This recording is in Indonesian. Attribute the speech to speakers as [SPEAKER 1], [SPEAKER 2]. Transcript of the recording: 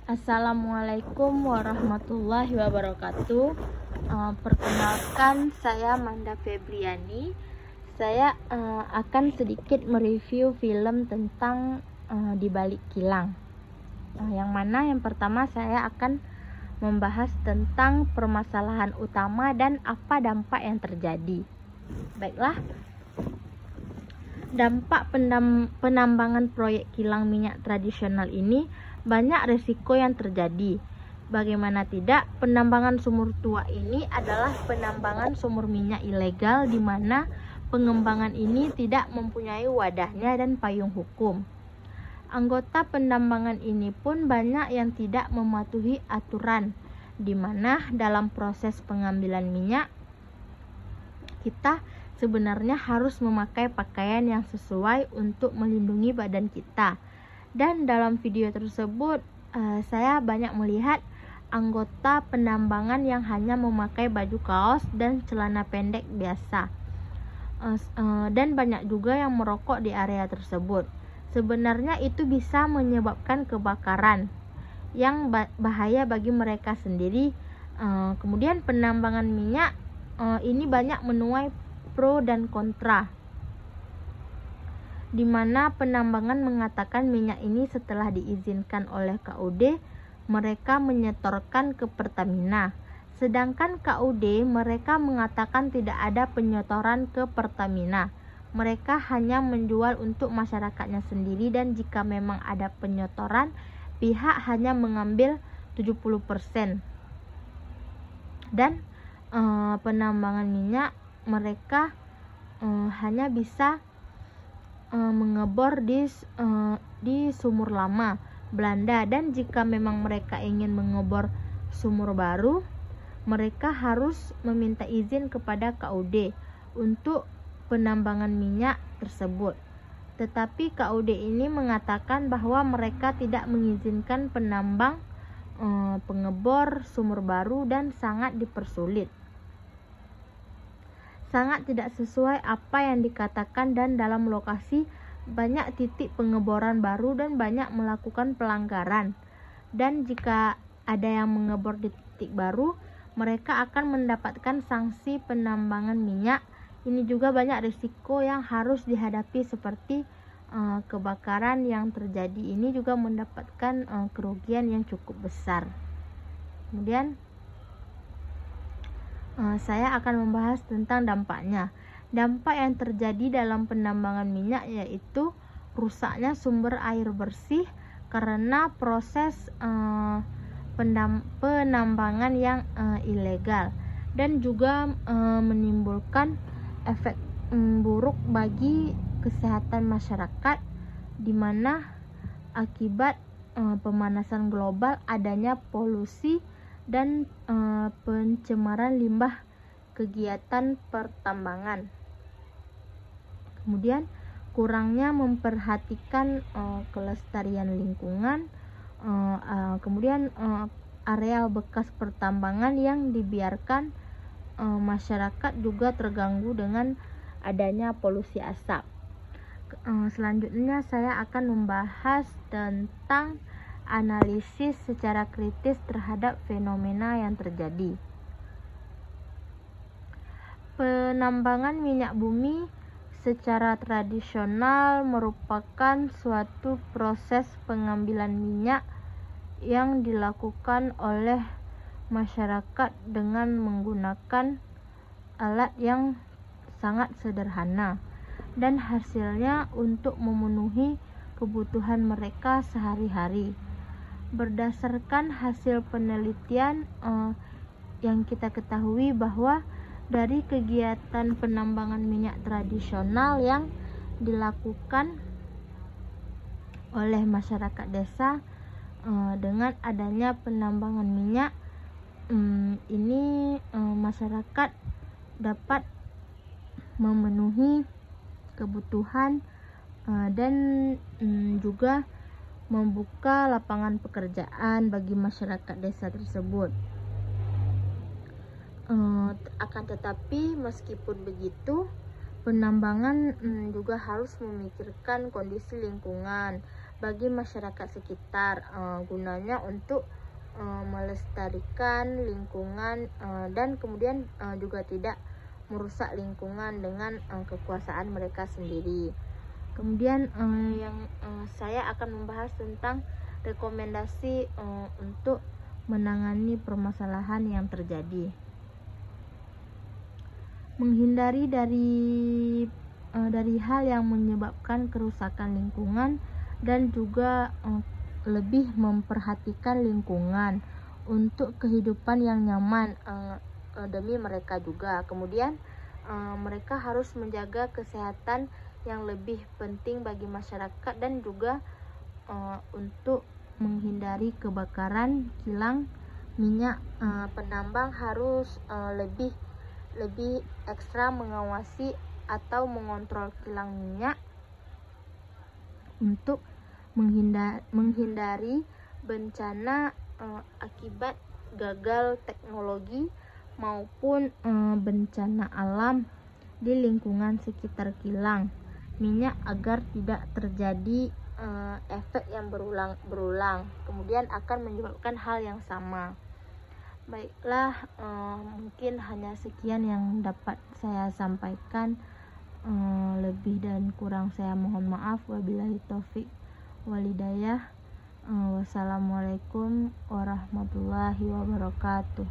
[SPEAKER 1] Assalamualaikum warahmatullahi wabarakatuh. Perkenalkan, saya Manda Febriani. Saya akan sedikit mereview film tentang Di Balik Kilang. Yang pertama saya akan membahas tentang permasalahan utama dan apa dampak yang terjadi. Baiklah, dampak penambangan proyek kilang minyak tradisional ini banyak resiko yang terjadi. Bagaimana tidak, penambangan sumur tua ini adalah penambangan sumur minyak ilegal di mana pengembangan ini tidak mempunyai wadahnya dan payung hukum. Anggota penambangan ini pun banyak yang tidak mematuhi aturan, di mana dalam proses pengambilan minyak kita sebenarnya harus memakai pakaian yang sesuai untuk melindungi badan kita. Dan dalam video tersebut saya banyak melihat anggota penambangan yang hanya memakai baju kaos dan celana pendek biasa, dan banyak juga yang merokok di area tersebut. Sebenarnya itu bisa menyebabkan kebakaran yang bahaya bagi mereka sendiri. Kemudian penambangan minyak ini banyak menuai pro dan kontra, di mana penambangan mengatakan minyak ini setelah diizinkan oleh KUD mereka menyetorkan ke Pertamina, sedangkan KUD mereka mengatakan tidak ada penyetoran ke Pertamina, mereka hanya menjual untuk masyarakatnya sendiri, dan jika memang ada penyetoran pihak hanya mengambil 70%. Dan penambangan minyak mereka hanya bisa mengebor di sumur lama Belanda, dan jika memang mereka ingin mengebor sumur baru mereka harus meminta izin kepada KUD untuk penambangan minyak tersebut. Tetapi KUD ini mengatakan bahwa mereka tidak mengizinkan penambang pengebor sumur baru dan sangat dipersulit. Sangat tidak sesuai apa yang dikatakan, dan dalam lokasi banyak titik pengeboran baru dan banyak melakukan pelanggaran. Dan jika ada yang mengebor di titik baru, mereka akan mendapatkan sanksi penambangan minyak. Ini juga banyak risiko yang harus dihadapi seperti kebakaran yang terjadi. Ini juga mendapatkan kerugian yang cukup besar. Kemudian saya akan membahas tentang dampaknya. Dampak yang terjadi dalam penambangan minyak yaitu rusaknya sumber air bersih karena proses penambangan yang ilegal, dan juga menimbulkan efek buruk bagi kesehatan masyarakat, di mana akibat pemanasan global, adanya polusi dan pencemaran limbah kegiatan pertambangan. Kemudian kurangnya memperhatikan kelestarian lingkungan, kemudian areal bekas pertambangan yang dibiarkan masyarakat juga terganggu dengan adanya polusi asap. Selanjutnya saya akan membahas tentang analisis secara kritis terhadap fenomena yang terjadi. Penambangan minyak bumi secara tradisional merupakan suatu proses pengambilan minyak yang dilakukan oleh masyarakat dengan menggunakan alat yang sangat sederhana, dan hasilnya untuk memenuhi kebutuhan mereka sehari-hari. Berdasarkan hasil penelitian yang kita ketahui bahwa dari kegiatan penambangan minyak tradisional yang dilakukan oleh masyarakat desa dengan adanya penambangan minyak ini masyarakat dapat memenuhi kebutuhan dan juga membuka lapangan pekerjaan bagi masyarakat desa tersebut. Akan tetapi meskipun begitu, penambangan juga harus memikirkan kondisi lingkungan. bagi masyarakat sekitar, gunanya untuk melestarikan lingkungan dan kemudian juga tidak merusak lingkungan dengan kekuasaan mereka sendiri. Kemudian yang saya akan membahas tentang rekomendasi untuk menangani permasalahan yang terjadi. Menghindari dari hal yang menyebabkan kerusakan lingkungan dan juga lebih memperhatikan lingkungan untuk kehidupan yang nyaman demi mereka juga. Kemudian mereka harus menjaga kesehatan yang lebih penting bagi masyarakat dan juga untuk menghindari kebakaran kilang minyak. Penambang harus lebih ekstra mengawasi atau mengontrol kilang minyak untuk menghindari bencana akibat gagal teknologi maupun bencana alam di lingkungan sekitar kilang minyak agar tidak terjadi efek yang berulang kemudian akan menyebabkan hal yang sama. Baiklah, mungkin hanya sekian yang dapat saya sampaikan. Lebih dan kurang saya mohon maaf. Wabillahi taufik walhidayah. Wassalamualaikum warahmatullahi wabarakatuh.